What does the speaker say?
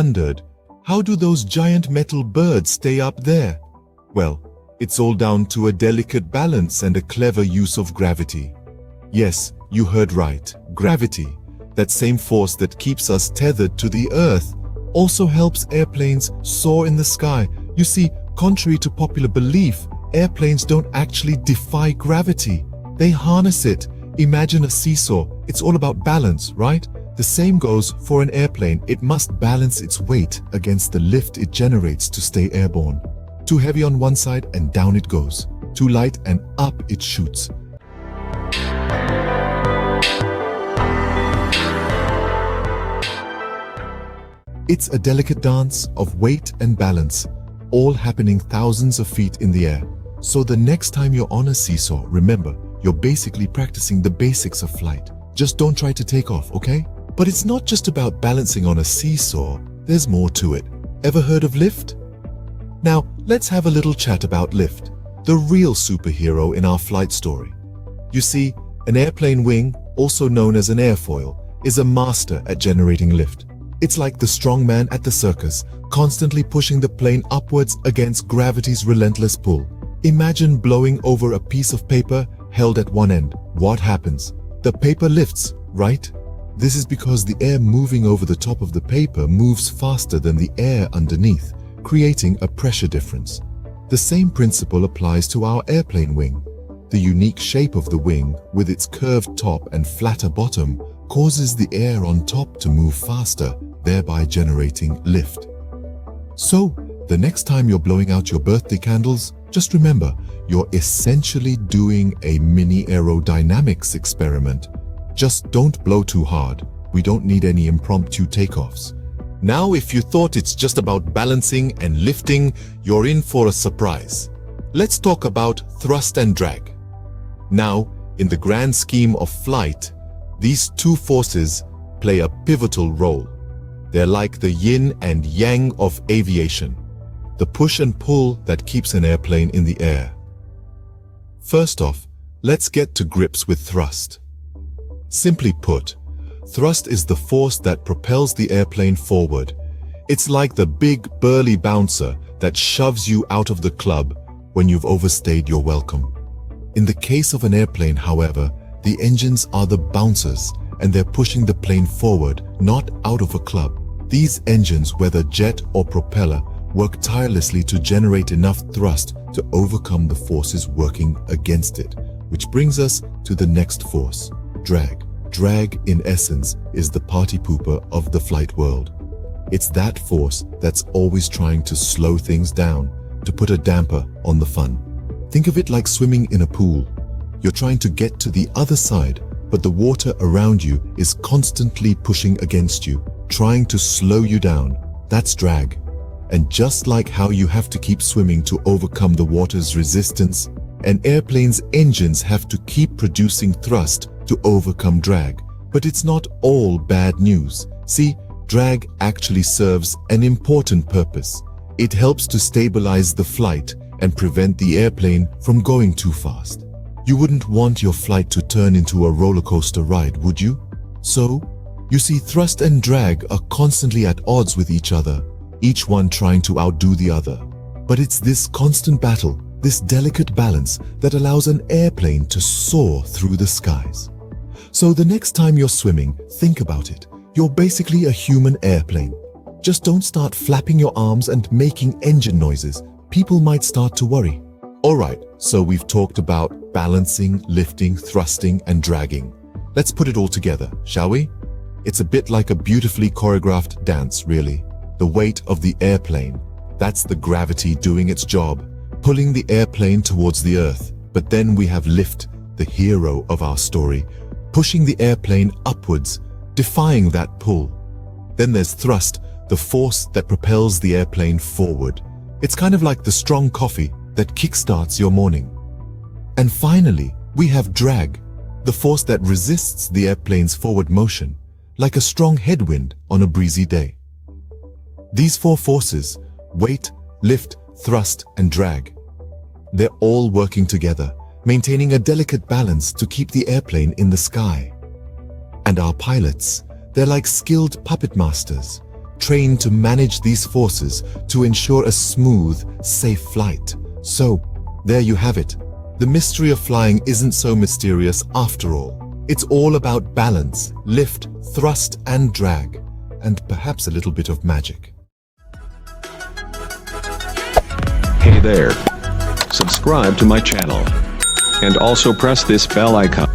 Wondered, how do those giant metal birds stay up there? Well, it's all down to a delicate balance and a clever use of gravity. Yes, you heard right, gravity. That same force that keeps us tethered to the earth also helps airplanes soar in the sky. You see, contrary to popular belief, airplanes don't actually defy gravity. They harness it. Imagine a seesaw. It's all about balance, right? The same goes for an airplane. It must balance its weight against the lift it generates to stay airborne. Too heavy on one side and down it goes. Too light and up it shoots. It's a delicate dance of weight and balance, all happening thousands of feet in the air. So the next time you're on a seesaw, remember, you're basically practicing the basics of flight. Just don't try to take off, okay? But it's not just about balancing on a seesaw, there's more to it. Ever heard of lift? Now, let's have a little chat about lift, the real superhero in our flight story. You see, an airplane wing, also known as an airfoil, is a master at generating lift. It's like the strong man at the circus, constantly pushing the plane upwards against gravity's relentless pull. Imagine blowing over a piece of paper held at one end. What happens? The paper lifts, right? This is because the air moving over the top of the paper moves faster than the air underneath, creating a pressure difference. The same principle applies to our airplane wing. The unique shape of the wing, with its curved top and flatter bottom, causes the air on top to move faster, thereby generating lift. So, the next time you're blowing out your birthday candles, just remember, you're essentially doing a mini aerodynamics experiment. Just don't blow too hard. We don't need any impromptu takeoffs. Now, if you thought it's just about balancing and lifting, you're in for a surprise. Let's talk about thrust and drag. Now, in the grand scheme of flight, these two forces play a pivotal role. They're like the yin and yang of aviation, the push and pull that keeps an airplane in the air. First off, let's get to grips with thrust. Simply put, thrust is the force that propels the airplane forward. It's like the big burly bouncer that shoves you out of the club when you've overstayed your welcome. In the case of an airplane, however, the engines are the bouncers and they're pushing the plane forward, not out of a club. These engines, whether jet or propeller, work tirelessly to generate enough thrust to overcome the forces working against it, which brings us to the next force, drag. Drag, in essence, is the party pooper of the flight world. It's that force that's always trying to slow things down, to put a damper on the fun. Think of it like swimming in a pool. You're trying to get to the other side, but the water around you is constantly pushing against you, trying to slow you down. That's drag. And just like how you have to keep swimming to overcome the water's resistance, an airplane's engines have to keep producing thrust to overcome drag. But it's not all bad news. See, drag actually serves an important purpose. It helps to stabilize the flight and prevent the airplane from going too fast. You wouldn't want your flight to turn into a roller coaster ride, would you? So, you see, thrust and drag are constantly at odds with each other, each one trying to outdo the other. But it's this constant battle, this delicate balance, that allows an airplane to soar through the skies. So the next time you're swimming, think about it. You're basically a human airplane. Just don't start flapping your arms and making engine noises. People might start to worry. Alright, so we've talked about balancing, lifting, thrusting, and dragging. Let's put it all together, shall we? It's a bit like a beautifully choreographed dance, really. The weight of the airplane, that's the gravity doing its job, pulling the airplane towards the earth. But then we have lift, the hero of our story, pushing the airplane upwards, defying that pull. Then there's thrust, the force that propels the airplane forward. It's kind of like the strong coffee that kickstarts your morning. And finally, we have drag, the force that resists the airplane's forward motion, like a strong headwind on a breezy day. These four forces, weight, lift, thrust, and drag, they're all working together, maintaining a delicate balance to keep the airplane in the sky. And our pilots, they're like skilled puppet masters, trained to manage these forces to ensure a smooth, safe flight. So, there you have it. The mystery of flying isn't so mysterious after all. It's all about balance, lift, thrust, and drag, and perhaps a little bit of magic. Hey there. Subscribe to my channel. And also press this bell icon.